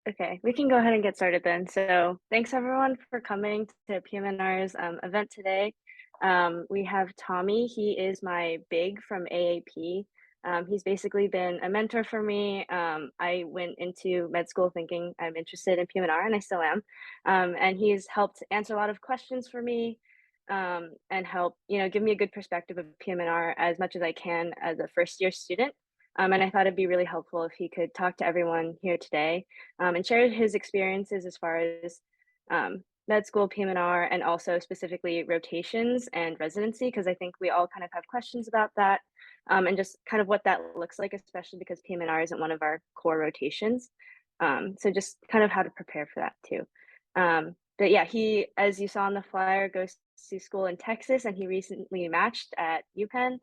Okay, we can go ahead and get started then. So thanks everyone for coming to PM&R's event today. We have Tommy. He is my big from AAP. He's basically been a mentor for me. I went into med school thinking I'm interested in PM&R, and I still am. And he's helped answer a lot of questions for me, and help, give me a good perspective of PM&R as much as I can as a first year student. And I thought it'd be really helpful if he could talk to everyone here today, and share his experiences as far as med school, PM&R, and also specifically rotations and residency, because I think we all kind of have questions about that, and just kind of what that looks like, especially because PM&R isn't one of our core rotations. So just kind of how to prepare for that too. But yeah, he, as you saw on the flyer, goes to school in Texas, and he recently matched at UPenn,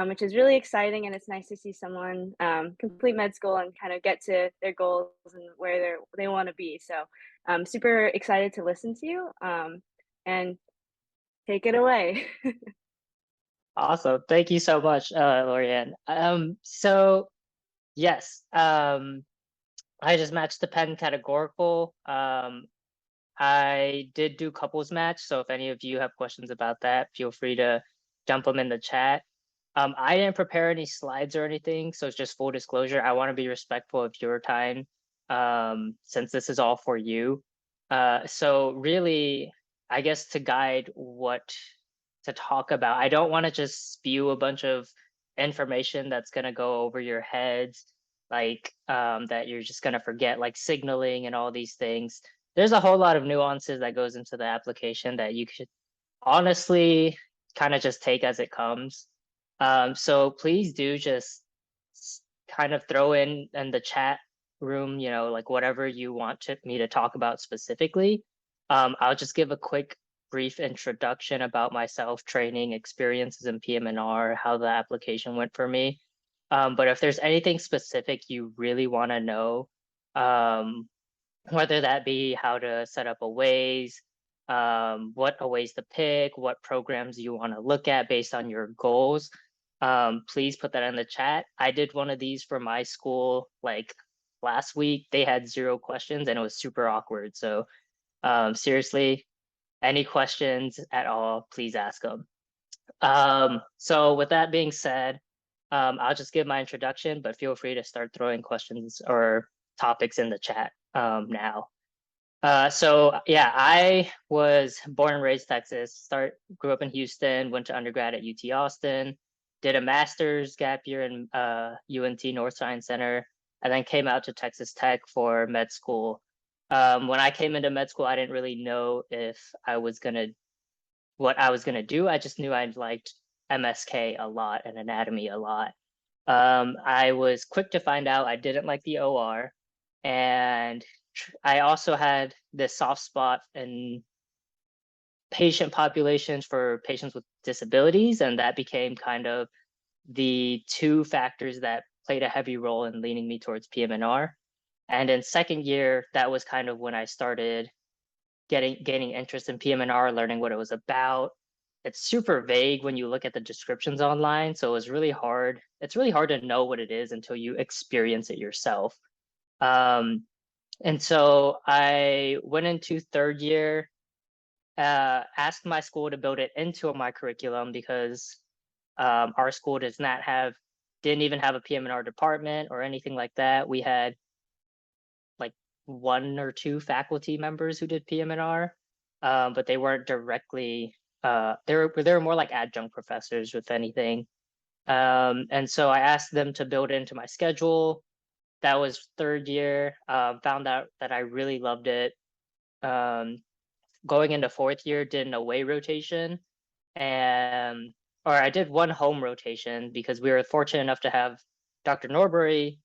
which is really exciting. And it's nice to see someone complete med school and kind of get to their goals and where they want to be. So I'm super excited to listen to you, and take it away. Awesome. Thank you so much, Lorianne. So yes, I just matched the Penn categorical. I did do couples match, so if any of you have questions about that, feel free to dump them in the chat. I didn't prepare any slides or anything, so it's just full disclosure. I want to be respectful of your time, since this is all for you. So really, I guess to guide what to talk about, I don't want to just spew a bunch of information that's going to go over your heads, like that you're just going to forget, like signaling and all these things. There's a whole lot of nuances that goes into the application that you could honestly kind of just take as it comes. So please do just kind of throw in the chat room, like whatever you want me to talk about specifically. I'll just give a quick brief introduction about myself, training experiences in PM&R, how the application went for me. But if there's anything specific you really want to know, whether that be how to set up a Waze, what a Waze to pick, what programs you want to look at based on your goals, please put that in the chat. I did one of these for my school like last week. They had 0 questions and it was super awkward. So seriously, any questions at all, please ask them. So with that being said, I'll just give my introduction, but feel free to start throwing questions or topics in the chat now. So yeah, I was born and raised Texas, grew up in Houston, went to undergrad at UT Austin, did a master's gap year in UNT North Science Center, and then came out to Texas Tech for med school. When I came into med school, I didn't really know what I was gonna do. I just knew I liked MSK a lot and anatomy a lot. I was quick to find out I didn't like the OR, and I also had this soft spot in patient populations for patients with disabilities, and that became kind of the 2 factors that played a heavy role in leaning me towards PM&R. And in second year, that was kind of when I started gaining interest in PM&R, learning what it was about. It's super vague when you look at the descriptions online, so it's really hard to know what it is until you experience it yourself. And so I went into third year, asked my school to build it into my curriculum because our school didn't even have a PM&R department or anything like that. We had like 1 or 2 faculty members who did PM&R, but they weren't directly, they were more like adjunct professors with anything. And so I asked them to build it into my schedule. That was third year. Found out that I really loved it. Going into fourth year, did an away rotation, or I did 1 home rotation because we were fortunate enough to have Dr. Norbury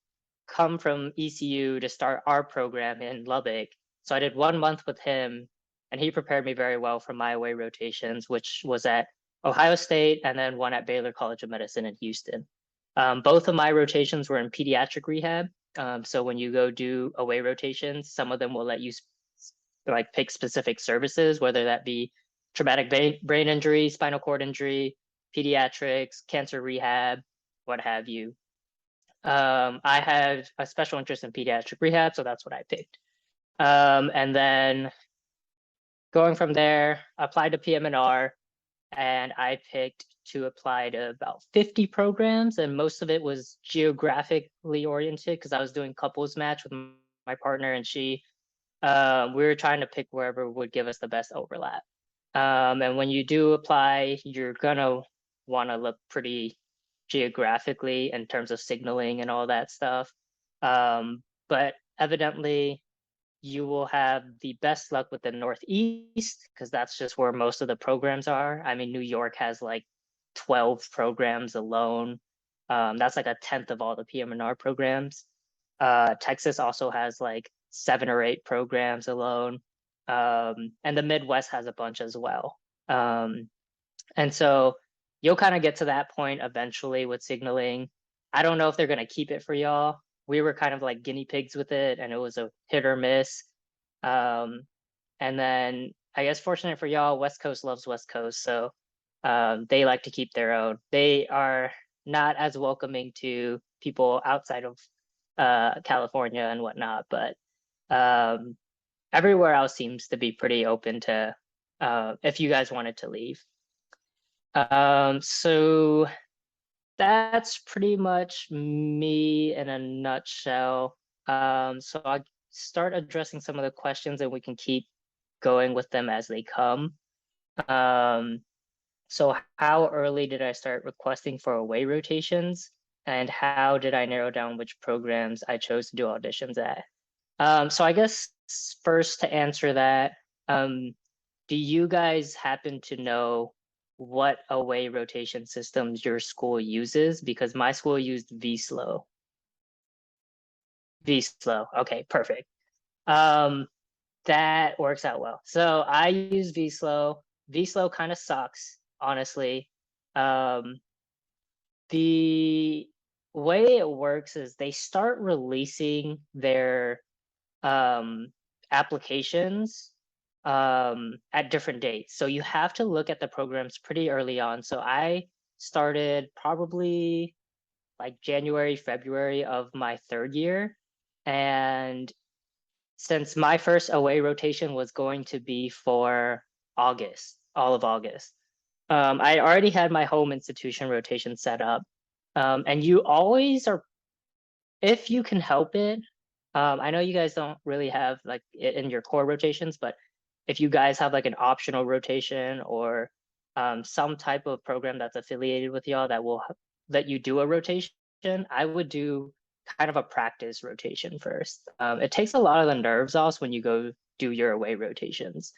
come from ECU to start our program in Lubbock. So I did 1 month with him, and he prepared me very well for my away rotations, which was at Ohio State and then 1 at Baylor College of Medicine in Houston. Both of my rotations were in pediatric rehab. So when you go do away rotations, some of them will let you like pick specific services, whether that be traumatic brain injury, spinal cord injury, pediatrics, cancer rehab, what have you. I had a special interest in pediatric rehab, so that's what I picked. And then going from there, applied to PM&R, and I picked to apply to about 50 programs, and most of it was geographically oriented because I was doing couples match with my partner, and we were trying to pick wherever would give us the best overlap. And when you do apply, you're gonna want to look pretty geographically in terms of signaling and all that stuff. But evidently, you will have the best luck with the Northeast because that's just where most of the programs are. I mean, New York has like 12 programs alone. That's like a tenth of all the PM&R programs. Texas also has like 7 or 8 programs alone. And the Midwest has a bunch as well. And so you'll kind of get to that point eventually with signaling. I don't know if they're going to keep it for y'all. We were kind of like guinea pigs with it, and it was a hit or miss. Um, and then I guess fortunate for y'all, West Coast loves West Coast, so they like to keep their own. They are not as welcoming to people outside of California and whatnot, but um, everywhere else seems to be pretty open to if you guys wanted to leave. So that's pretty much me in a nutshell. So I'll start addressing some of the questions and we can keep going with them as they come. So how early did I start requesting for away rotations? And how did I narrow down which programs I chose to do auditions at? So I guess first to answer that, do you guys happen to know what away rotation systems your school uses? Because my school used vSLO. vSLO. Okay, perfect. Um, that works out well. So I use vSLO. vSLO kind of sucks, honestly. Um, the way it works is they start releasing their applications at different dates. So you have to look at the programs pretty early on. So I started probably like January, February of my 3rd year. And since my first away rotation was going to be for August, all of August, I already had my home institution rotation set up. And you always are, if you can help it, I know you guys don't really have like it in your core rotations, but if you guys have like an optional rotation or some type of program that's affiliated with y'all that will let you do a rotation, I would do kind of a practice rotation first. It takes a lot of the nerves off when you go do your away rotations.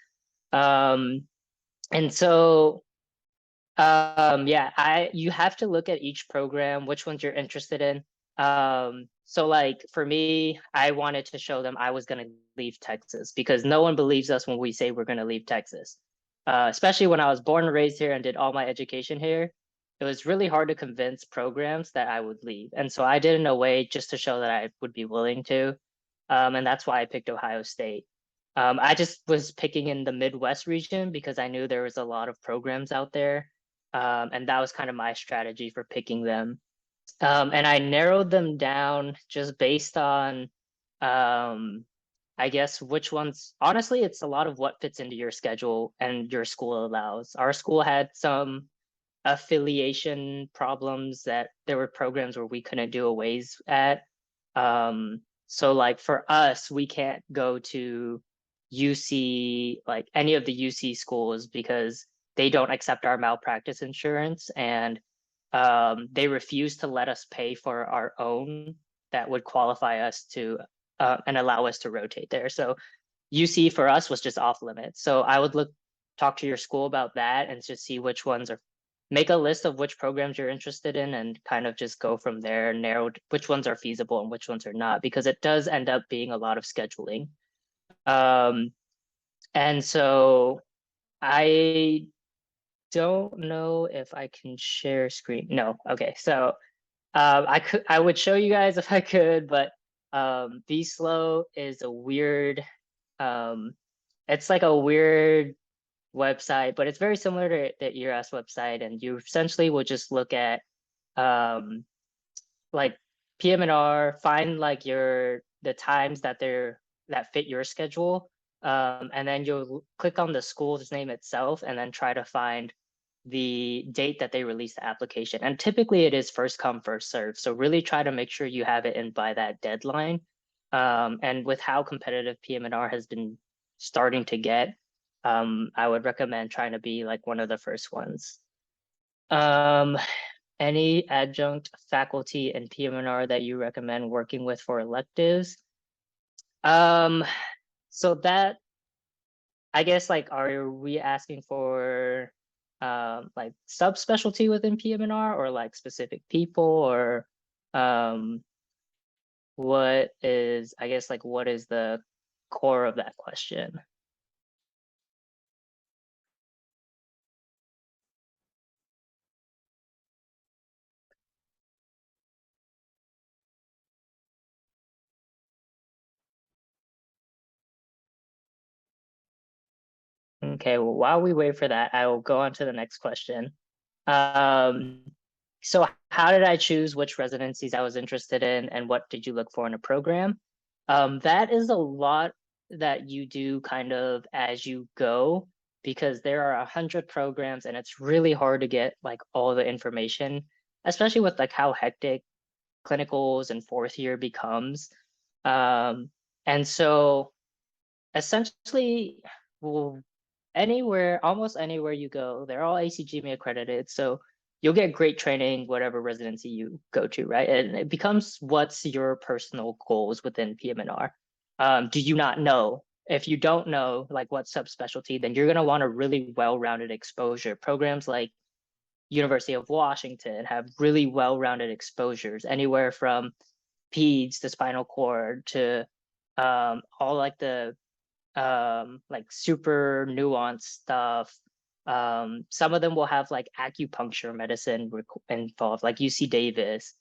And so yeah, you have to look at each program, which ones you're interested in. So like for me, I wanted to show them I was going to leave Texas because no one believes us when we say we're going to leave Texas. Especially when I was born and raised here and did all my education here, it was really hard to convince programs that I would leave. And so I did it in a way just to show that I would be willing to. And that's why I picked Ohio State. I just was picking in the Midwest region because I knew there was a lot of programs out there. And that was kind of my strategy for picking them. And I narrowed them down just based on, I guess, which ones. Honestly, it's a lot of what fits into your schedule and your school allows. Our school had some affiliation problems that there were programs where we couldn't do aways at. So like for us, we can't go to UC, like any of the UC schools because they don't accept our malpractice insurance and they refuse to let us pay for our own that would qualify us to and allow us to rotate there. So UC for us was just off limits. So I would talk to your school about that and just see which ones are, make a list of which programs you're interested in and kind of just go from there, narrow which ones are feasible and which ones are not, because it does end up being a lot of scheduling. And so I don't know if I can share screen. No, okay. So I would show you guys if I could, but vSLO is a weird, it's like a weird website, but it's very similar to the ERS website, and you essentially will just look at like PM&R, find like the times that they're that fit your schedule. And then you'll click on the school's name itself and then try to find the date that they release the application. And typically it is first come, first serve. So really try to make sure you have it in by that deadline. And with how competitive PM&R has been starting to get, I would recommend trying to be like one of the first ones. Any adjunct faculty in PM&R that you recommend working with for electives? So that, I guess, like, are we asking for like subspecialty within PM&R or like specific people, or what is, I guess, like, what is the core of that question? Okay, well, while we wait for that, I will go on to the next question. So how did I choose which residencies I was interested in, and what did you look for in a program? That is a lot that you do kind of as you go, because there are 100 programs and it's really hard to get like all the information, especially with like how hectic clinicals and fourth year becomes. And so essentially, well, almost anywhere you go, they're all ACGME accredited. So you'll get great training, whatever residency you go to, right? And it becomes what's your personal goals within PM&R. Do you not know? If you don't know like what subspecialty, then you're going to want a really well-rounded exposure. Programs like University of Washington have really well-rounded exposures, anywhere from peds to spinal cord to all like the like super nuanced stuff. Some of them will have like acupuncture medicine involved, like UC Davis.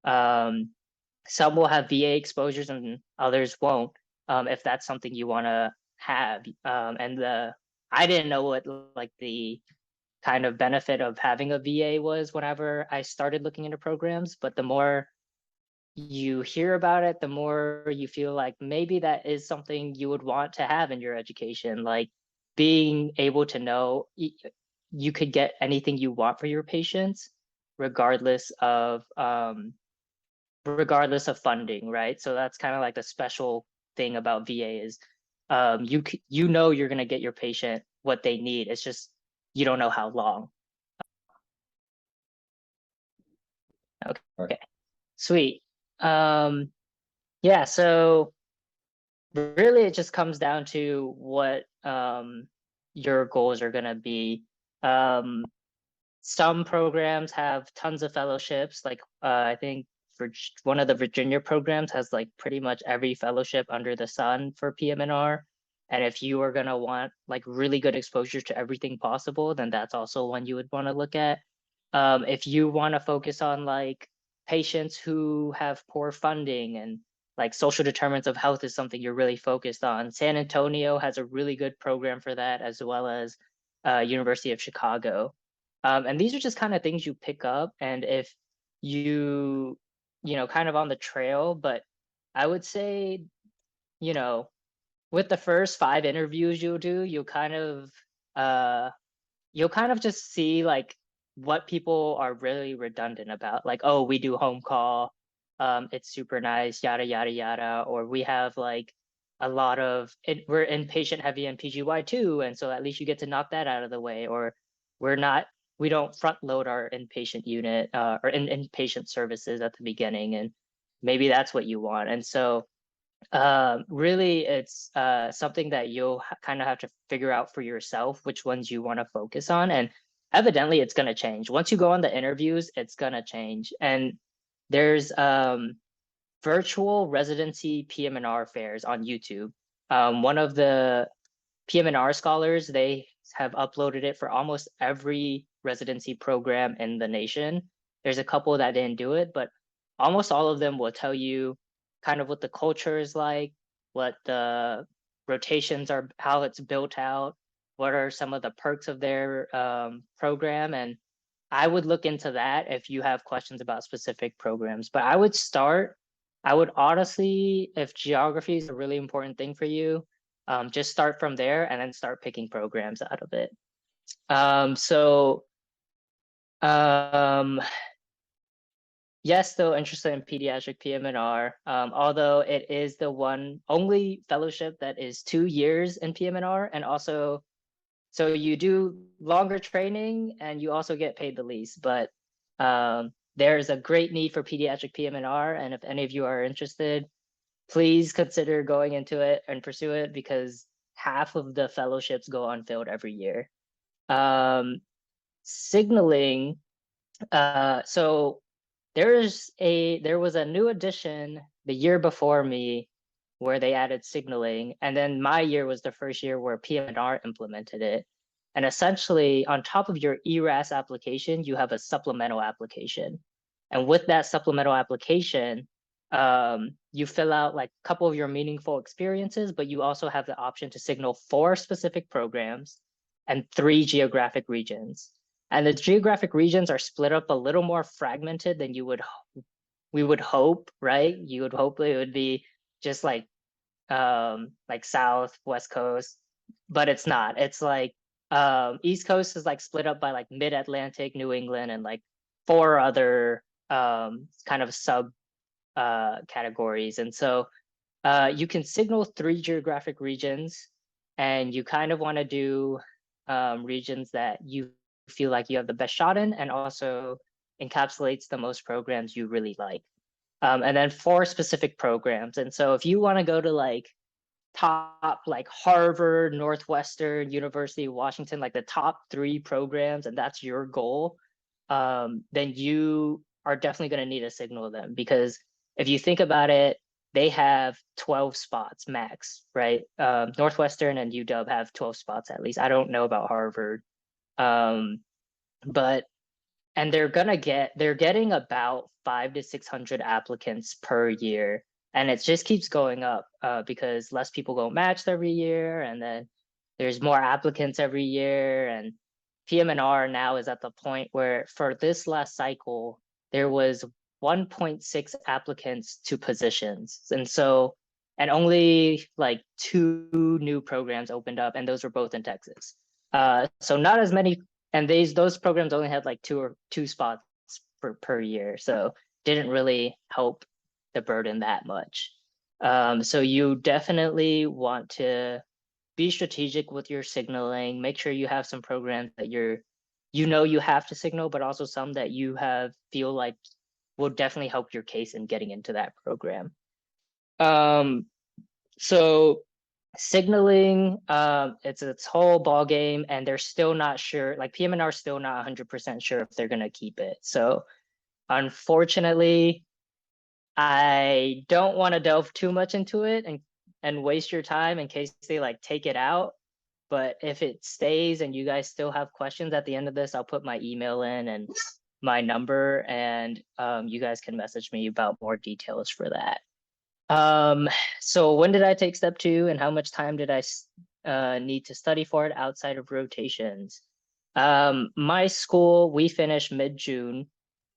Some will have VA exposures and others won't, if that's something you want to have. I didn't know what like the kind of benefit of having a VA was whenever I started looking into programs, but the more you hear about it, the more you feel like maybe that is something you would want to have in your education, like being able to know you could get anything you want for your patients, regardless of funding, right? So that's kind of like the special thing about VA is you know you're gonna get your patient what they need. It's just you don't know how long. Okay. Right. Sweet. Yeah, so really it just comes down to what your goals are going to be. Some programs have tons of fellowships, like I think for one of the Virginia programs has like pretty much every fellowship under the sun for PM&R. And if you are going to want like really good exposure to everything possible, then that's also one you would want to look at. If you want to focus on like patients who have poor funding and like social determinants of health is something you're really focused on, San Antonio has a really good program for that, as well as University of Chicago. And these are just kind of things you pick up, and if you know, kind of on the trail, but I would say, you know, with the first 5 interviews you'll do, you'll kind of just see like what people are really redundant about. Like, oh, we do home call, it's super nice, yada yada yada, or we have like a lot of we're inpatient heavy and PGY too, and so at least you get to knock that out of the way. Or we don't front load our inpatient unit or inpatient services at the beginning, and maybe that's what you want. And so really it's something that you'll kind of have to figure out for yourself which ones you want to focus on, and evidently it's going to change once you go on the interviews. It's going to change, and there's virtual residency PM&R fairs on YouTube. One of the PM&R scholars, they have uploaded it for almost every residency program in the nation. There's a couple that didn't do it, but almost all of them will tell you kind of what the culture is like, what the rotations are, how it's built out, what are some of the perks of their program. And I would look into that if you have questions about specific programs. But I would start I would honestly, if geography is a really important thing for you, just start from there and then start picking programs out of it. So um, yes, still interested in pediatric PM&R, although it is the one only fellowship that is 2 years in PM&R, and also so you do longer training and you also get paid the least. But there's a great need for pediatric PM&R, and if any of you are interested, please consider going into it and pursue it because half of the fellowships go unfilled every year. Signaling, so there was a new addition the year before me where they added signaling, and then my year was the first year where PM&R implemented it. And essentially, on top of your ERAS application, you have a supplemental application. And with that supplemental application, you fill out like a couple of your meaningful experiences, but you also have the option to signal 4 specific programs and 3 geographic regions. And the geographic regions are split up a little more fragmented than we would hope, right? You would hope it would be just like South, West Coast, but it's not. It's like East Coast is like split up by like Mid-Atlantic, New England, and like 4 other kind of sub categories. And so you can signal 3 geographic regions, and you kind of want to do regions that you feel like you have the best shot in and also encapsulates the most programs you really like. And then 4 specific programs. And so if you want to go to like top like Harvard, Northwestern, University of Washington, like the top 3 programs, and that's your goal, then you are definitely going to need to signal them, because if you think about it, they have 12 spots max, right? Northwestern and UW have 12 spots at least. I don't know about Harvard. But and they're getting about 500 to 600 applicants per year, and it just keeps going up because less people go matched every year, and then there's more applicants every year. And PM&R now is at the point where for this last cycle there was 1.6 applicants to positions, and only like 2 new programs opened up, and those were both in Texas. So not as many, and those programs only had like 2 spots per year, so didn't really help the burden that much. So you definitely want to be strategic with your signaling. Make sure you have some programs that you have to signal, but also some that feel like will definitely help your case in getting into that program. So signaling, it's its whole ball game, and they're still not sure. Like PM&R is still not 100% sure if they're gonna keep it. So unfortunately, I don't want to delve too much into it and waste your time in case they like take it out. But if it stays and you guys still have questions at the end of this, I'll put my email in and my number, and you guys can message me about more details for that. So when did I take step 2, and how much time did I need to study for it outside of rotations? My school, we finished mid-June.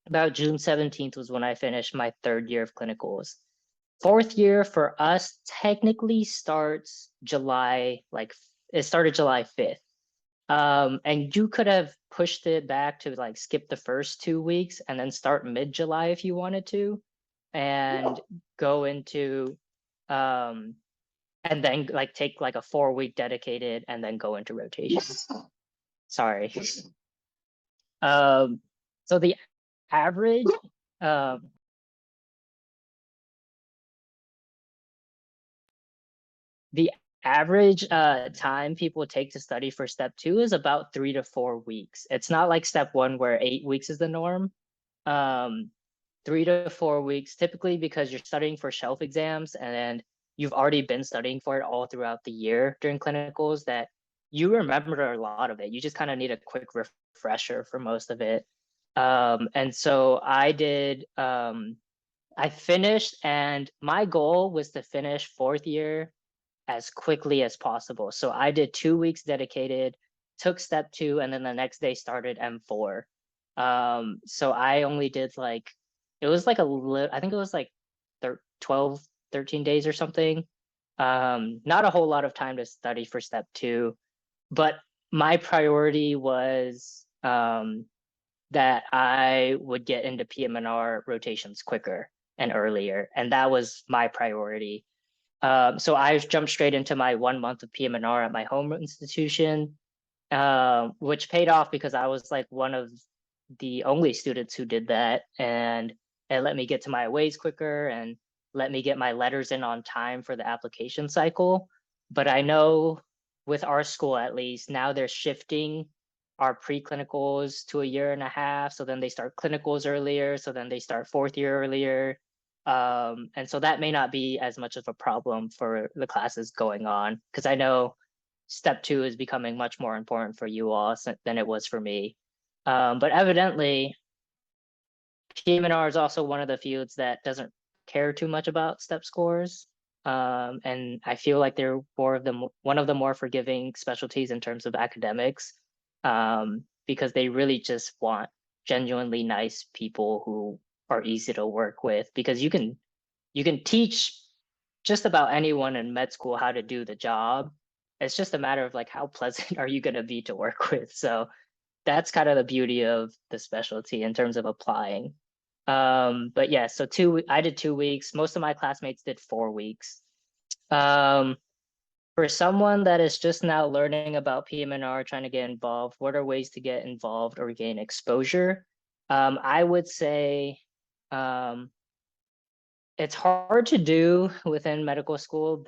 About June 17th was when I finished my 3rd year of clinicals. 4th year for us technically starts July, like it started July 5th. And you could have pushed it back to like skip the first 2 weeks and then start mid-July if you wanted to, and go into and then like take like a 4-week dedicated and then go into rotations. Sorry. So the average the average time people take to study for step 2 is about 3 to 4 weeks. It's not like step 1 where 8 weeks is the norm. 3 to 4 weeks typically, because you're studying for shelf exams and you've already been studying for it all throughout the year during clinicals, that you remember a lot of it. You just kind of need a quick refresher for most of it. And so I did, I finished, and my goal was to finish 4th year as quickly as possible. So I did 2 weeks dedicated, took step 2, and then the next day started M4. So I only did like, it was like I think it was like 12, 13 days or something. Not a whole lot of time to study for step 2, but my priority was that I would get into PM&R rotations quicker and earlier, and that was my priority. So I jumped straight into my 1 month of PM&R at my home institution, which paid off because I was like one of the only students who did that, and it let me get to my aways quicker and let me get my letters in on time for the application cycle. But I know with our school, at least, now they're shifting our pre-clinicals to a year and a half. So then they start clinicals earlier. So then they start 4th year earlier. And so that may not be as much of a problem for the classes going on, because I know step 2 is becoming much more important for you all than it was for me. But evidently, PM&R is also one of the fields that doesn't care too much about step scores. And I feel like they're one of the more forgiving specialties in terms of academics, because they really just want genuinely nice people who are easy to work with, because you can teach just about anyone in med school how to do the job. It's just a matter of like how pleasant are you going to be to work with. So that's kind of the beauty of the specialty in terms of applying. But yeah, so I did 2 weeks. Most of my classmates did 4 weeks. For someone that is just now learning about PM&R, trying to get involved, what are ways to get involved or gain exposure? I would say it's hard to do within medical school,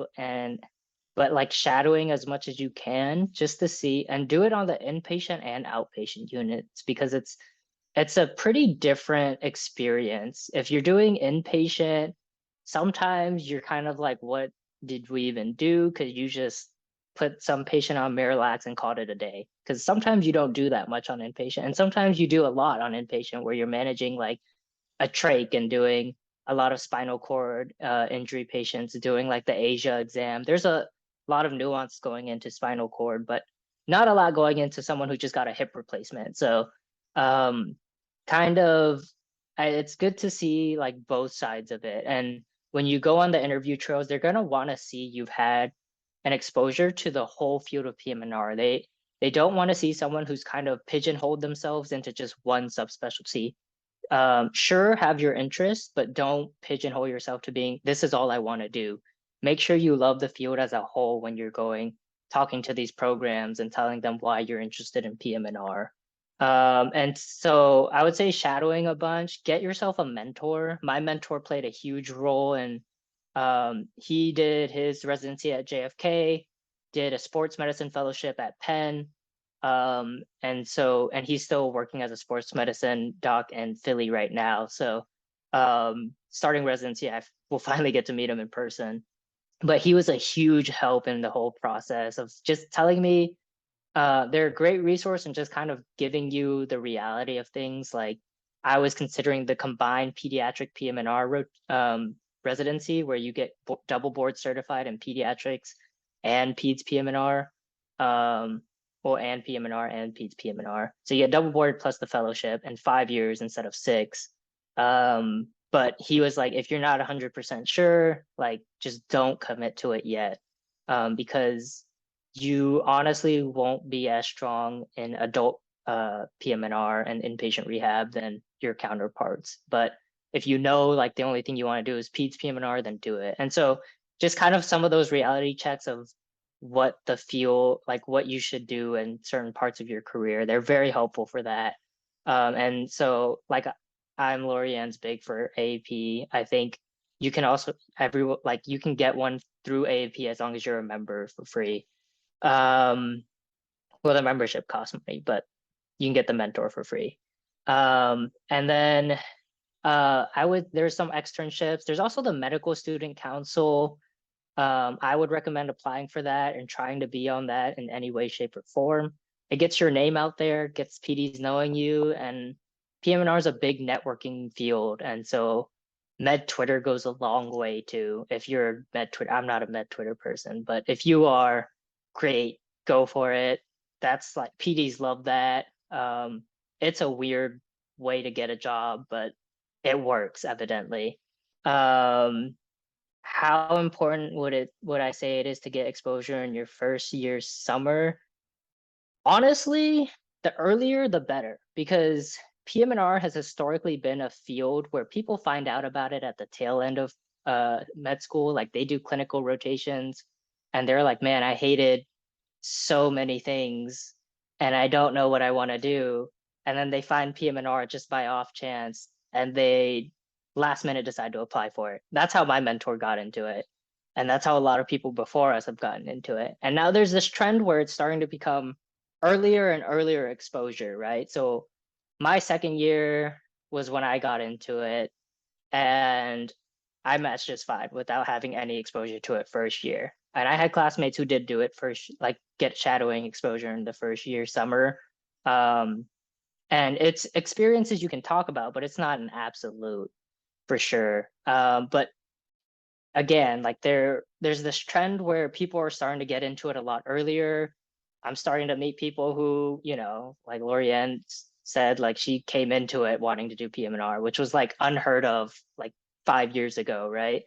but like shadowing as much as you can just to see, and do it on the inpatient and outpatient units, because it's a pretty different experience. If you're doing inpatient, sometimes you're kind of like, what did we even do? Because you just put some patient on Miralax and called it a day. Because sometimes you don't do that much on inpatient, and sometimes you do a lot on inpatient where you're managing like a trach and doing a lot of spinal cord injury patients, doing like the Asia exam. There's a lot of nuance going into spinal cord, but not a lot going into someone who just got a hip replacement. So kind of, it's good to see like both sides of it. And when you go on the interview trails, they're going to want to see you've had an exposure to the whole field of PM&R. They don't want to see someone who's kind of pigeonholed themselves into just one subspecialty. Sure, have your interests, but don't pigeonhole yourself to being, this is all I want to do. Make sure you love the field as a whole when you're talking to these programs and telling them why you're interested in PM&R. And so I would say shadowing a bunch, get yourself a mentor. My mentor played a huge role in, he did his residency at JFK, did a sports medicine fellowship at Penn. And he's still working as a sports medicine doc in Philly right now. So starting residency, I will finally get to meet him in person. But he was a huge help in the whole process of just telling me they're a great resource and just kind of giving you the reality of things. Like I was considering the combined pediatric PM&R residency, where you get double board certified in pediatrics and peds PM&R, and PM&R and peds PM&R. So you get double board plus the fellowship in 5 years instead of 6. But he was like, if you're not 100% sure, like just don't commit to it yet, because you honestly won't be as strong in adult PM&R and inpatient rehab than your counterparts. But if you know like the only thing you want to do is peds PM&R, then do it. And so just kind of some of those reality checks of what the field, like what you should do in certain parts of your career, they're very helpful for that. And so like I'm Lorianne's big for AAP. I think you can also you can get one through AAP as long as you're a member for free. Well, the membership costs money, but you can get the mentor for free. And then there's some externships. There's also the Medical Student Council. I would recommend applying for that and trying to be on that in any way, shape, or form. It gets your name out there, gets PDs knowing you, and PM&R is a big networking field. And so med Twitter goes a long way too. If you're med Twitter, I'm not a med Twitter person, but if you are, great, go for it. That's like PDs love that. It's a weird way to get a job, but it works evidently. Um, how important would I say it is to get exposure in your first year summer? Honestly, the earlier the better, because PM&R has historically been a field where people find out about it at the tail end of med school. Like they do clinical rotations and they're like, man, I hated so many things and I don't know what I want to do. And then they find PM&R just by off chance and they last minute decide to apply for it. That's how my mentor got into it. And that's how a lot of people before us have gotten into it. And now there's this trend where it's starting to become earlier and earlier exposure, right? So my second year was when I got into it, and I matched just fine without having any exposure to it first year. And I had classmates who did do it first, like get shadowing exposure in the first year summer. Um, and it's experiences you can talk about, but it's not an absolute for sure. But again, like there's this trend where people are starting to get into it a lot earlier. I'm starting to meet people who, like Lorianne said, like she came into it wanting to do PM&R, which was like unheard of like 5 years ago, right?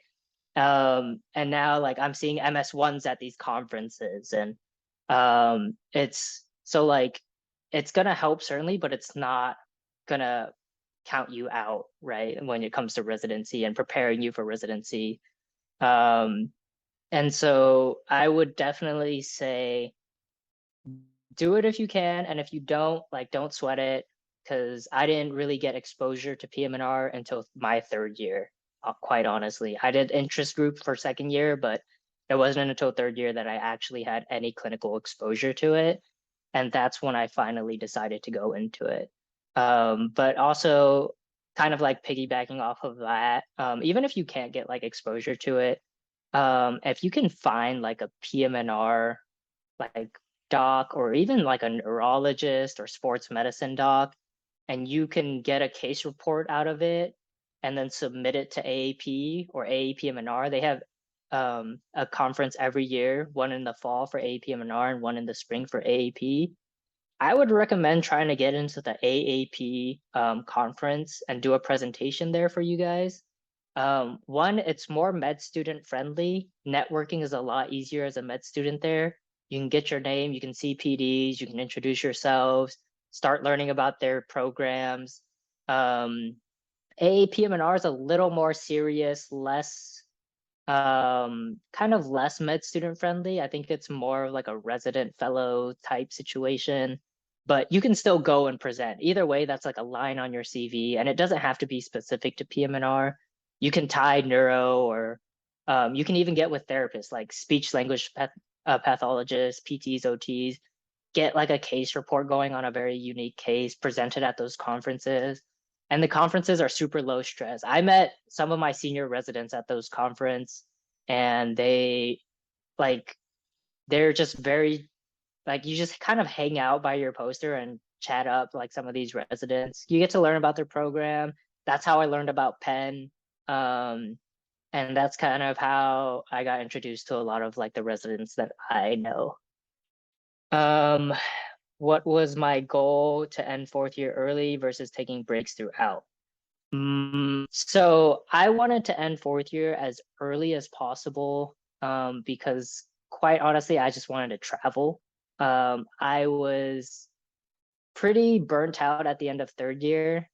And now like I'm seeing MS1s at these conferences, and it's so like it's gonna help certainly, but it's not gonna count you out, right? When it comes to residency and preparing you for residency. Um, and so I would definitely say do it if you can, and if you don't, like don't sweat it, because I didn't really get exposure to PM&R until my third year, quite honestly. I did interest group for second year, but it wasn't until third year that I actually had any clinical exposure to it. And that's when I finally decided to go into it. But also kind of like piggybacking off of that, even if you can't get like exposure to it, if you can find like a PM&R like doc or even like a neurologist or sports medicine doc, and you can get a case report out of it and then submit it to AAP or AAPM&R. They have a conference every year, one in the fall for AAPM&R and one in the spring for AAP. I would recommend trying to get into the AAP conference and do a presentation there for you guys. One, it's more med student friendly. Networking is a lot easier as a med student there. You can get your name, you can see PDs, you can introduce yourselves, start learning about their programs. AAPM&R is a little more serious, less kind of less med student friendly. I think it's more like a resident fellow type situation, but you can still go and present. Either way, that's like a line on your CV, and it doesn't have to be specific to PM&R. You can tie neuro, or you can even get with therapists like speech language pathologists, PTs, OTs, get like a case report going on a very unique case presented at those conferences. And the conferences are super low stress. I met some of my senior residents at those conference, and like they're just very like you just kind of hang out by your poster and chat up like some of these residents. You get to learn about their program. That's how I learned about Penn. Um, and that's kind of how I got introduced to a lot of like the residents that I know. Um, what was my goal to end fourth year early versus taking breaks throughout? So I wanted to end fourth year as early as possible, because quite honestly, I just wanted to travel. I was pretty burnt out at the end of third year.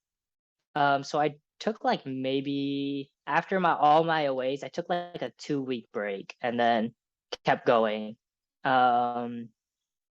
So I took like maybe after my all my aways, I took like a 2 week break and then kept going. Um,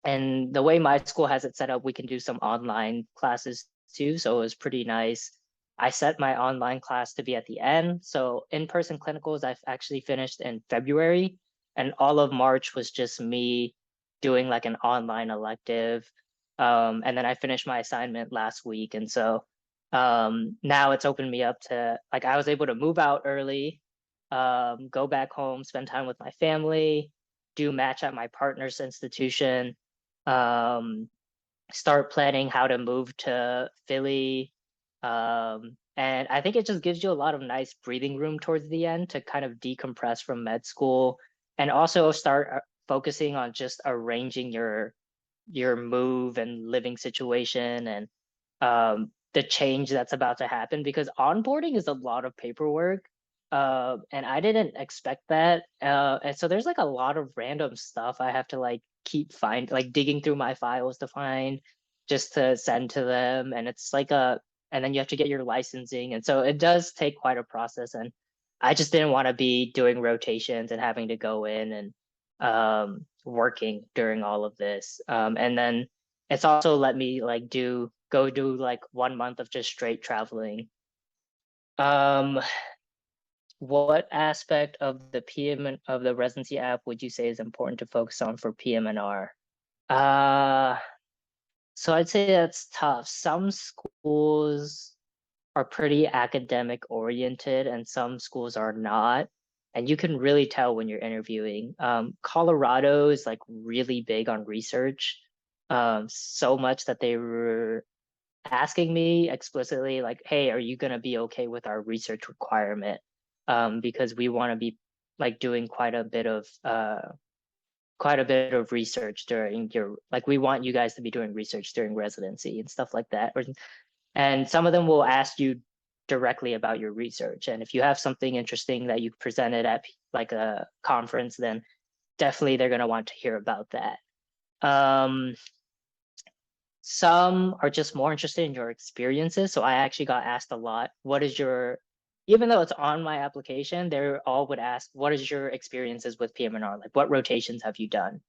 and the way my school has it set up, we can do some online classes too. So it was pretty nice. I set my online class to be at the end. So in-person clinicals, I've actually finished in February, and all of March was just me doing like an online elective. And then I finished my assignment last week. And so now it's opened me up to like I was able to move out early, go back home, spend time with my family, do match at my partner's institution, um, start planning how to move to Philly. And I think it just gives you a lot of nice breathing room towards the end to kind of decompress from med school and also start focusing on just arranging your move and living situation and the change that's about to happen, because onboarding is a lot of paperwork. And I didn't expect that. And so there's like a lot of random stuff I have to like keep like digging through my files to find just to send to them. And it's like and then you have to get your licensing. And so it does take quite a process. And I just didn't want to be doing rotations and having to go in and working during all of this. And then it's also let me like go do like 1 month of just straight traveling. Um, what aspect of the of the residency app would you say is important to focus on for PM&R? Uh, so I'd say that's tough. Some schools are pretty academic oriented and some schools are not. And you can really tell when you're interviewing. Colorado is like really big on research, so much that they were asking me explicitly, like, hey, are you going to be okay with our research requirement? Because we want to be like doing quite a bit of research during your like we want you guys to be doing research during residency and stuff like that. And some of them will ask you directly about your research. And if you have something interesting that you presented at like a conference, then definitely they're going to want to hear about that. Some are just more interested in your experiences. So I actually got asked a lot, even though it's on my application, they all would ask, what is your experiences with PM&R? Like what rotations have you done?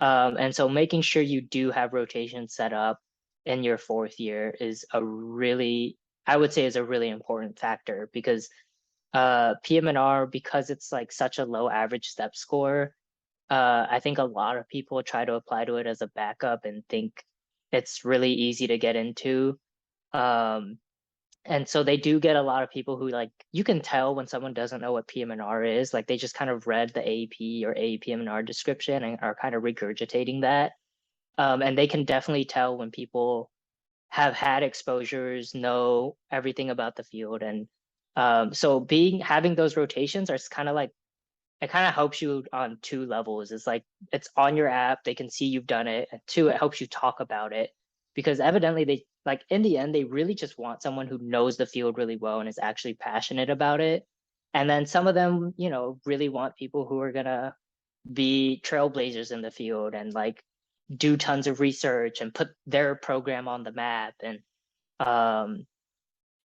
And so making sure you do have rotations set up in your 4th year is I would say is a really important factor because PM&R, because it's like such a low average step score, I think a lot of people try to apply to it as a backup and think it's really easy to get into. Um, and so they do get a lot of people who like, you can tell when someone doesn't know what PM&R is, like they just kind of read the AP or APM&R description and are kind of regurgitating that. And they can definitely tell when people have had exposures, know everything about the field. And so having those rotations are kind of like, it kind of helps you on 2 levels. It's like it's on your app, they can see you've done it. And 2, it helps you talk about it because evidently they like in the end, they really just want someone who knows the field really well and is actually passionate about it. And then some of them, really want people who are gonna be trailblazers in the field and like do tons of research and put their program on the map. And um,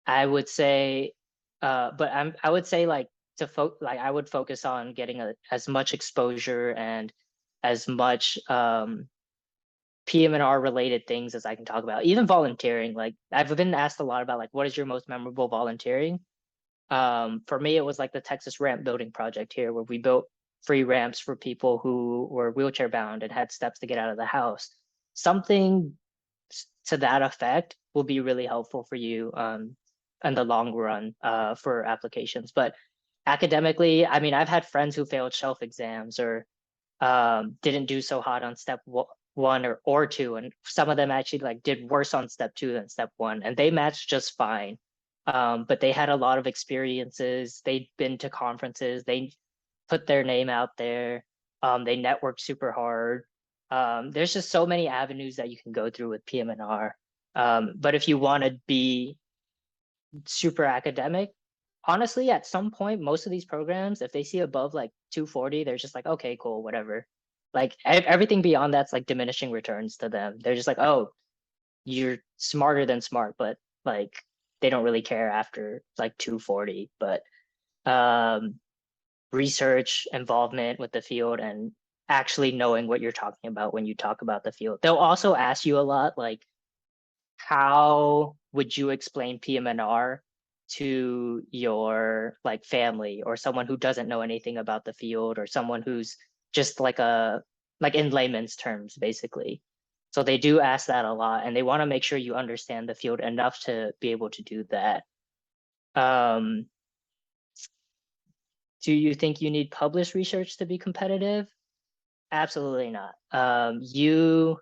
I would say, I would say like I would focus on getting as much exposure and as much PM&R related things as I can talk about. Even volunteering, like I've been asked a lot about like what is your most memorable volunteering? For me, it was like the Texas ramp building project here, where we built free ramps for people who were wheelchair bound and had steps to get out of the house. Something to that effect will be really helpful for you in the long run for applications. But academically, I mean, I've had friends who failed shelf exams or didn't do so hot on step 1 or 2, and some of them actually like did worse on step 2 than step 1, and they matched just fine. But they had a lot of experiences. They'd been to conferences. They put their name out there. They networked super hard. There's just so many avenues that you can go through with PM&R. But if you want to be super academic, honestly, at some point, most of these programs, if they see above like 240, they're just like, okay, cool, whatever. Like everything beyond that's like diminishing returns to them. They're just like, oh, you're smarter than smart, but like they don't really care after like 240. But research involvement with the field and actually knowing what you're talking about when you talk about the field. They'll also ask you a lot like, how would you explain PM&R to your like family or someone who doesn't know anything about the field or someone who's just like in layman's terms, basically. So they do ask that a lot and they want to make sure you understand the field enough to be able to do that. Do you think you need published research to be competitive? Absolutely not. You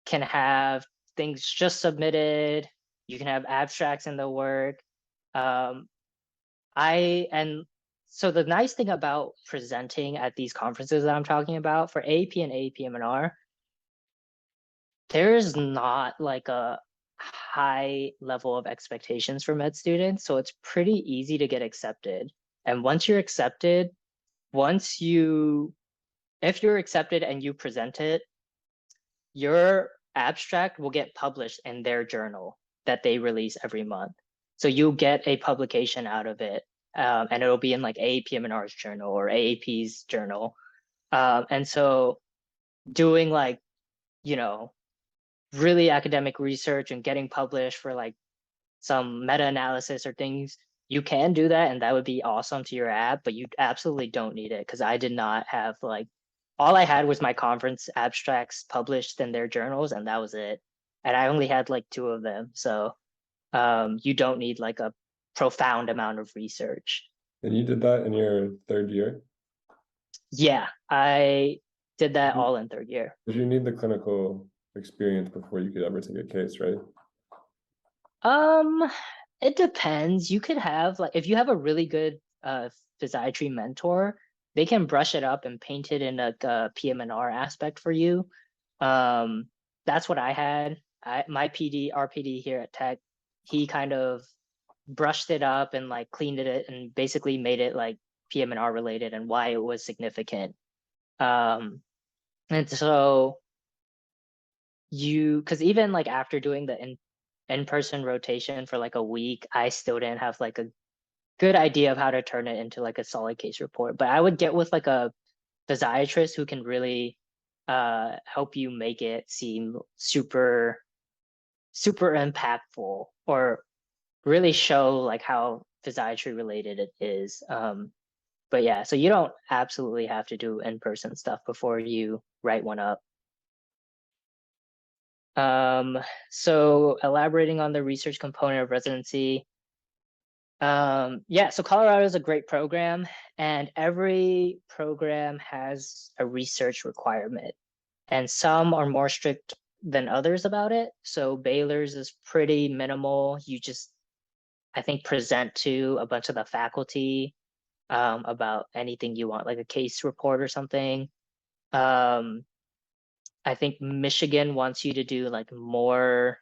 can have things just submitted. You can have abstracts in the work. Um, and so the nice thing about presenting at these conferences that I'm talking about for AP and APM&R, there's not like a high level of expectations for med students. So it's pretty easy to get accepted. And once you're accepted, if you're accepted and you present it, your abstract will get published in their journal that they release every month. So you'll get a publication out of it, and it'll be in like AAPM&R's journal or AAP's journal. And so doing like, you know, really academic research and getting published for like some meta-analysis or things, you can do that, and that would be awesome to your app, but you absolutely don't need it because I did not have like, all I had was my conference abstracts published in their journals, and that was it. And I only had like 2 of them. So you don't need like a profound amount of research. And you did that in your 3rd year? Yeah, I did that all in 3rd year. Did you need the clinical experience before you could ever take a case, right? It depends. You could have like, if you have a really good physiatry mentor, they can brush it up and paint it in like a PM&R aspect for you. That's what I had. My RPD here at Tech, he kind of brushed it up and like cleaned it and basically made it like PM&R related and why it was significant. And so because even like after doing the in-person rotation for like a week, I still didn't have like a good idea of how to turn it into like a solid case report. But I would get with like a physiatrist who can really help you make it seem super impactful or really show like how physiatry related it is. But yeah, so you don't absolutely have to do in-person stuff before you write one up. So elaborating on the research component of residency. Yeah, so Colorado is a great program, and every program has a research requirement, and some are more strict than others about it. So Baylor's is pretty minimal. You just, I think, present to a bunch of the faculty about anything you want, like a case report or something. I think Michigan wants you to do like more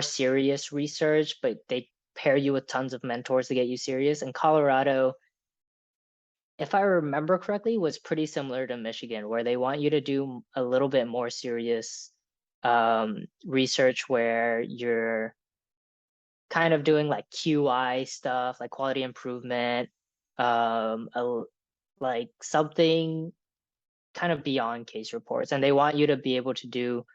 serious research, but they pair you with tons of mentors to get you serious. And Colorado, if I remember correctly, was pretty similar to Michigan, where they want you to do a little bit more serious research where you're kind of doing like QI stuff, like quality improvement, like something kind of beyond case reports. And they want you to be able to do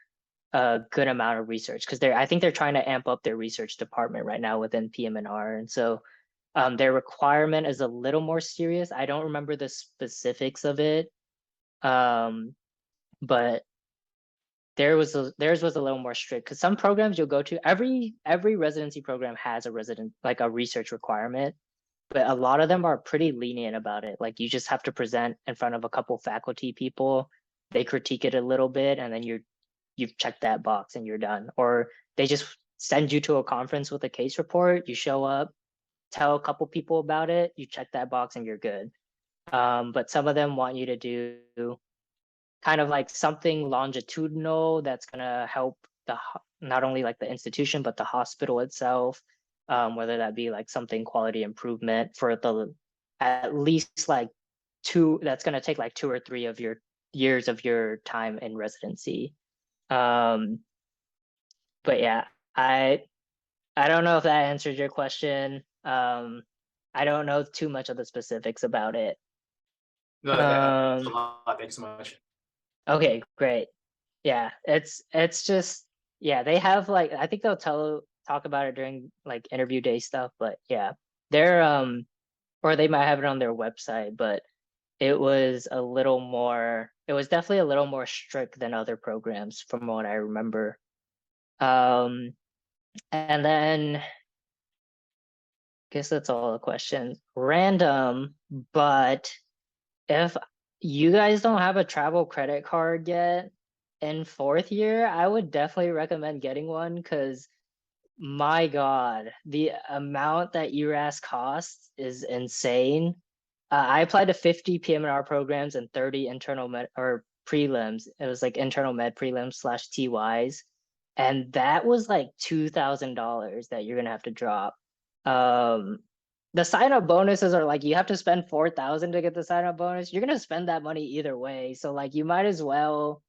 a good amount of research because I think they're trying to amp up their research department right now within PM&R. And so their requirement is a little more serious. I don't remember the specifics of it, but theirs was a little more strict because some programs you'll go to, every residency program has a research requirement, but a lot of them are pretty lenient about it. Like you just have to present in front of a couple faculty people, they critique it a little bit, and then you've checked that box and you're done. Or they just send you to a conference with a case report, you show up, tell a couple people about it, you check that box and you're good. But some of them want you to do kind of like something longitudinal that's gonna help not only like the institution, but the hospital itself, whether that be like something quality improvement for at least like that's gonna take like 2 or 3 of your years of your time in residency. But yeah, I don't know if that answers your question. I don't know too much of the specifics about it. No, that's a lot. Thanks so much. Okay, great. Yeah, it's just, yeah, they have like, I think they'll talk about it during like interview day stuff, but yeah, they're or they might have it on their website, but it was definitely a little more strict than other programs from what I remember. And then I guess that's all the questions. Random, but if you guys don't have a travel credit card yet in 4th year, I would definitely recommend getting one because my God, the amount that ERAS costs is insane. I applied to 50 PM&R programs and 30 internal med or prelims. It was like internal med prelims / TYs. And that was like $2,000 that you're gonna have to drop. the sign-up bonuses are like, you have to spend 4,000 to get the sign-up bonus. You're gonna spend that money either way. So like you might as well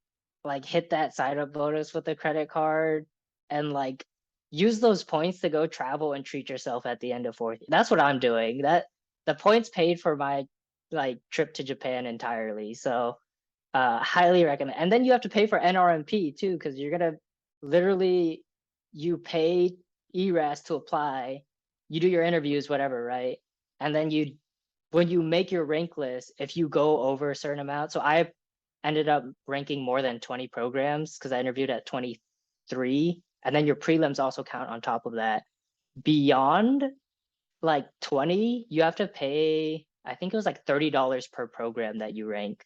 like hit that sign-up bonus with a credit card and like use those points to go travel and treat yourself at the end of fourth year. That's what I'm doing. That the points paid for my like trip to Japan entirely. So highly recommend. And then you have to pay for NRMP too, because you're gonna literally you pay ERAS to apply, you do your interviews, whatever, right? And then when you make your rank list, if you go over a certain amount, so I ended up ranking more than 20 programs because I interviewed at 23, and then your prelims also count on top of that. Beyond like 20, you have to pay, I think it was like $30 per program that you rank.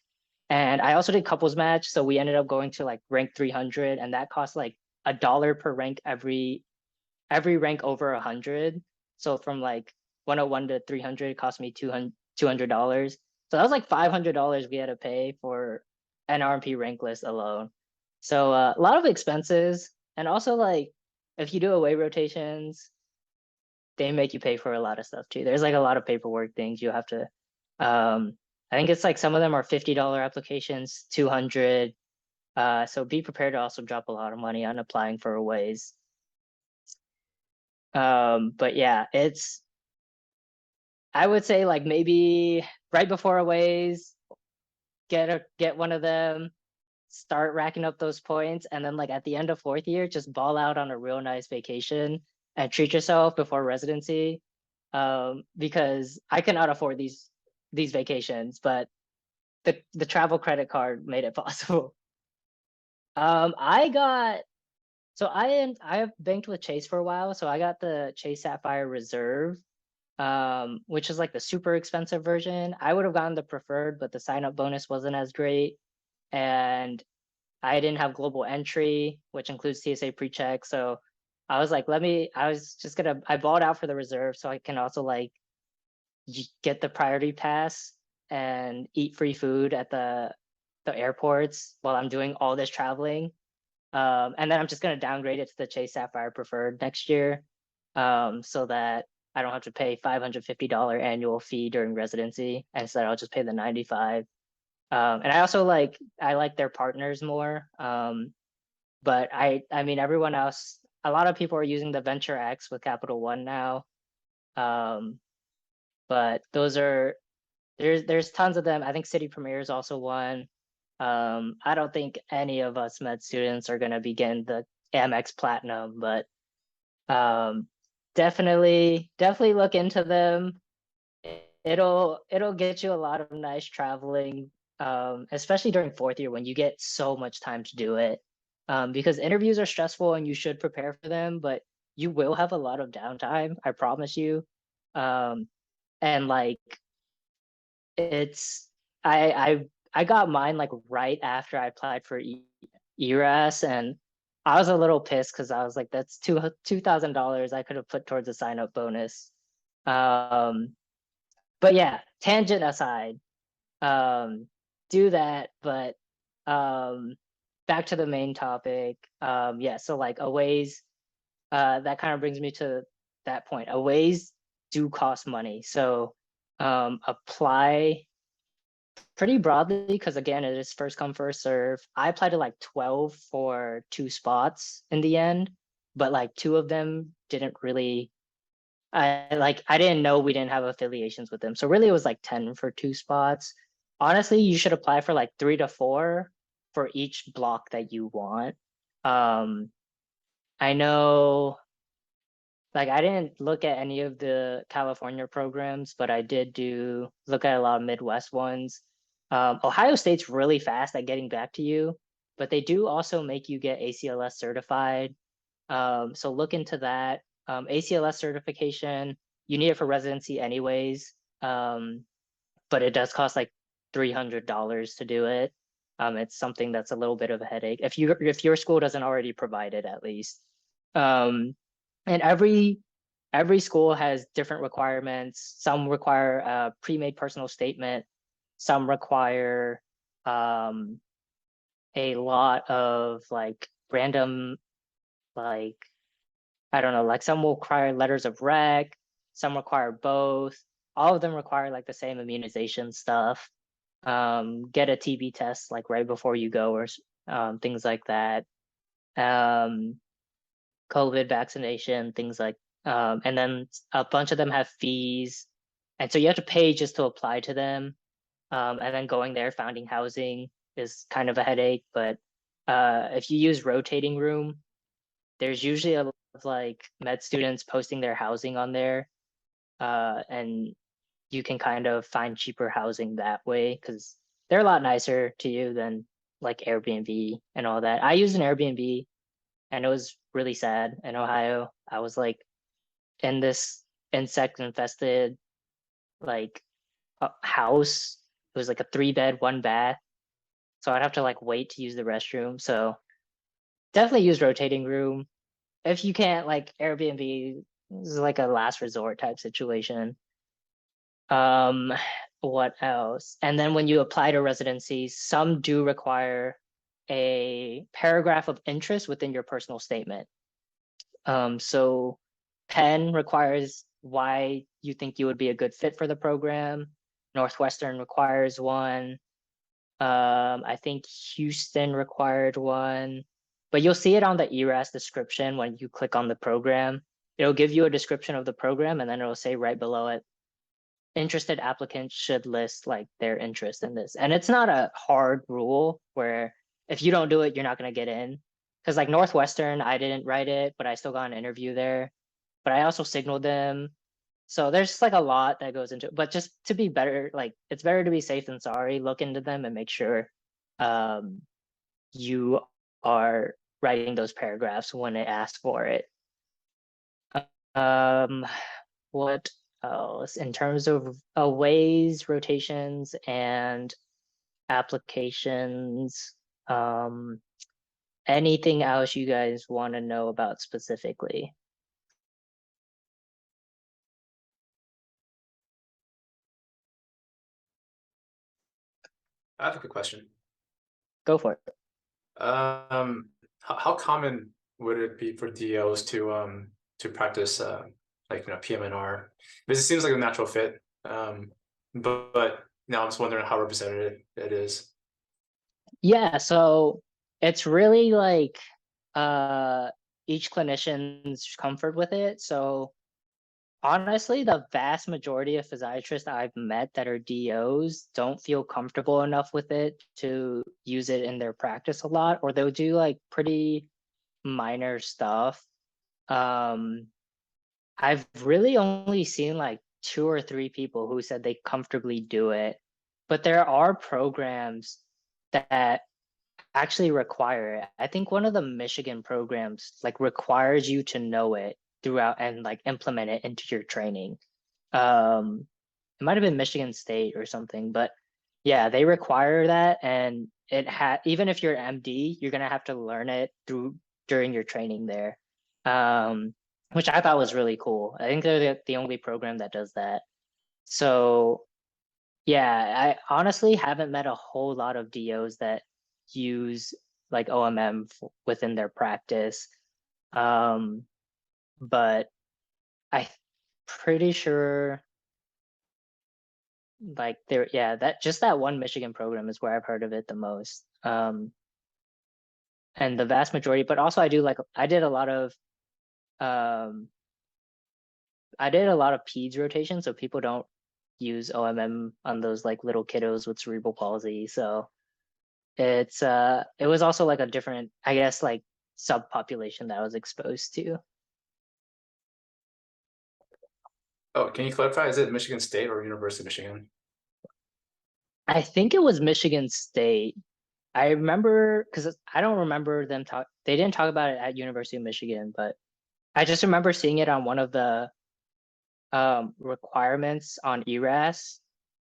And I also did couples match, so we ended up going to like rank 300, and that cost like $1 per rank every rank over 100. So from like 101 to 300 cost me $200. So that was like $500 we had to pay for an RMP rank list alone. So a lot of expenses, and also like if you do away rotations, they make you pay for a lot of stuff too. There's like a lot of paperwork things you have to. I think it's like some of them are $50 applications, 200. So be prepared to also drop a lot of money on applying for aways. But yeah, I would say like maybe right before aways, get one of them, start racking up those points, and then like at the end of fourth year, just ball out on a real nice vacation and treat yourself before residency. Because I cannot afford these vacations, but the travel credit card made it possible. I have banked with Chase for a while, so I got the Chase Sapphire Reserve, which is like the super expensive version. I would have gotten the preferred, but the sign up bonus wasn't as great, and I didn't have global entry, which includes TSA pre-check. So I was like, I bought out for the reserve so I can also like get the priority pass and eat free food at the airports while I'm doing all this traveling. And then I'm just gonna downgrade it to the Chase Sapphire Preferred next year, so that I don't have to pay $550 annual fee during residency. And instead I'll just pay the 95. And I also like their partners more. But I mean everyone else, a lot of people are using the Venture X with Capital One now. But there's tons of them. I think City Premier is also one. I don't think any of us med students are gonna be getting the Amex Platinum, but definitely look into them. It'll get you a lot of nice traveling, especially during fourth year when you get so much time to do it. Because interviews are stressful and you should prepare for them, but you will have a lot of downtime, I promise you. And like I got mine like right after I applied for ERAS, and I was a little pissed because I was like, that's $2,000 I could have put towards a sign up bonus. But yeah, tangent aside, do that. But back to the main topic. Yeah, so like aways, that kind of brings me to that point. Aways do cost money, so apply pretty broadly because again it is first come first serve. I applied to like 12 for 2 spots in the end, but like 2 of them didn't really, I didn't know we didn't have affiliations with them, so really it was like 10 for 2 spots. Honestly, you should apply for like 3 to 4 for each block that you want. I know, like I didn't look at any of the California programs, but I did look at a lot of Midwest ones. Ohio State's really fast at getting back to you, but they do also make you get ACLS certified. So look into that. ACLS certification, you need it for residency anyways, but it does cost like $300 to do it. It's something that's a little bit of a headache if your school doesn't already provide it at least. And every school has different requirements. Some require a pre-made personal statement. Some require a lot of like random, like, I don't know, like some will require letters of rec. some require both. All of them require like the same immunization stuff. Get a TB test like right before you go, or things like that. COVID vaccination, things like, and then a bunch of them have fees, and so you have to pay just to apply to them. And then going there, finding housing is kind of a headache. But if you use rotating room, there's usually a lot of like med students posting their housing on there, and you can kind of find cheaper housing that way because they're a lot nicer to you than like Airbnb and all that. I used an Airbnb and it was really sad in Ohio. I was like in this insect infested like house. It was like a 3-bed, 1-bath. So I'd have to like wait to use the restroom. So definitely use rotating room. If you can't, like Airbnb is like a last resort type situation. What else? And then when you apply to residencies, some do require a paragraph of interest within your personal statement. So Penn requires why you think you would be a good fit for the program. Northwestern requires one. I think Houston required one, but you'll see it on the ERAS description when you click on the program. It'll give you a description of the program, and then it'll say right below it, interested applicants should list like their interest in this. And it's not a hard rule where if you don't do it, you're not going to get in. Because like Northwestern, I didn't write it, but I still got an interview there. But I also signaled them. So there's like a lot that goes into it. But just to be better, like it's better to be safe than sorry. Look into them and make sure you are writing those paragraphs when it asks for it. What else in terms of aways, rotations, and applications? Anything else you guys want to know about specifically? I have a good question. Go for it. How common would it be for DOs to practice like PM&R? Because it seems like a natural fit. But now I'm just wondering how representative it is. Yeah, so it's really like each clinician's comfort with it. So honestly, the vast majority of physiatrists I've met that are DOs don't feel comfortable enough with it to use it in their practice a lot, or they'll do like pretty minor stuff. I've really only seen like 2 or 3 people who said they comfortably do it, but there are programs that actually require it. I think one of the Michigan programs like requires you to know it throughout and like implement it into your training. It might have been Michigan State or something, but yeah, they require that, and it even if you're MD, you're gonna have to learn it during your training there, which I thought was really cool. I think they're the only program that does that. So yeah, I honestly haven't met a whole lot of DOs that use like OMM within their practice. But I'm pretty sure like that one Michigan program is where I've heard of it the most. And the vast majority, but also I did a lot of peds rotation, so people don't use OMM on those like little kiddos with cerebral palsy. So it was also like a different, I guess, like subpopulation that I was exposed to. Oh, can you clarify? Is it Michigan State or University of Michigan? I think it was Michigan State. I remember because I don't remember them they didn't talk about it at University of Michigan, but I just remember seeing it on one of the requirements on ERAS.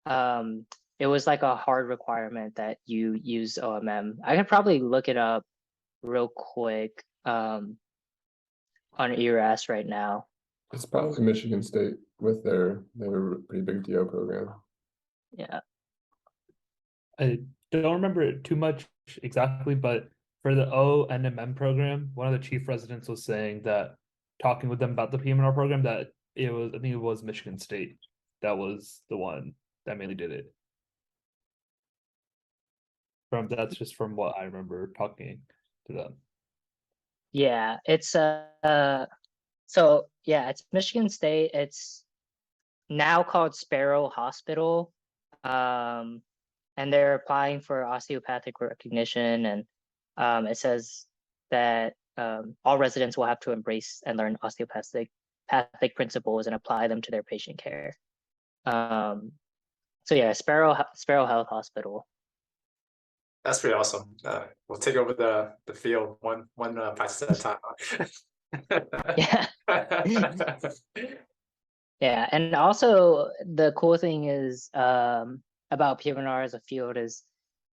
It was like a hard requirement that you use OMM. I could probably look it up real quick on ERAS right now. It's probably Michigan State with their pretty big DO program. Yeah. I don't remember it too much exactly, but for the ONMM program, one of the chief residents was saying that talking with them about the PM&R program, that I think it was Michigan State. That was the one that mainly did it. That's just from what I remember talking to them. Yeah, it's so yeah, it's Michigan State. It's now called Sparrow Hospital. And they're applying for osteopathic recognition, and it says that all residents will have to embrace and learn osteopathic principles and apply them to their patient care. So yeah, Sparrow Health Hospital. That's pretty awesome. We'll take over the field one practice at a time. Yeah. Yeah, and also the cool thing is about PM&R as a field is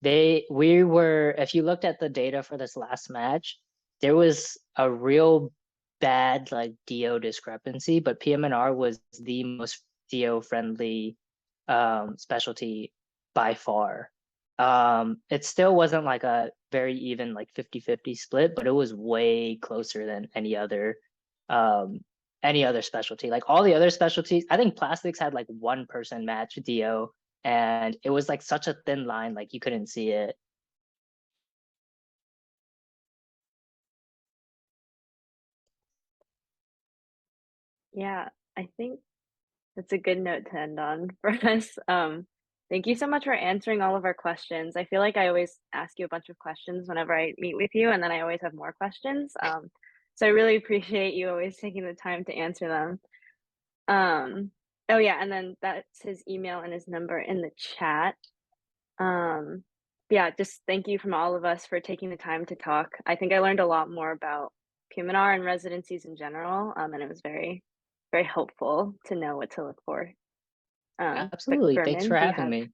if you looked at the data for this last match, there was a real bad like DO discrepancy, but PM&R was the most DO friendly specialty by far. It still wasn't like a very even like 50-50 split, but it was way closer than any other specialty. Like all the other specialties, I think plastics had like 1% match DO, and it was like such a thin line, like you couldn't see it. Yeah, I think that's a good note to end on for us. Thank you so much for answering all of our questions. I feel like I always ask you a bunch of questions whenever I meet with you, and then I always have more questions. So I really appreciate you always taking the time to answer them. Oh yeah, and then that's his email and his number in the chat. Yeah, just thank you from all of us for taking the time to talk. I think I learned a lot more about PM&R and residencies in general, and it was very, very helpful to know what to look for. But Absolutely. Thanks Berman, for do you having have me.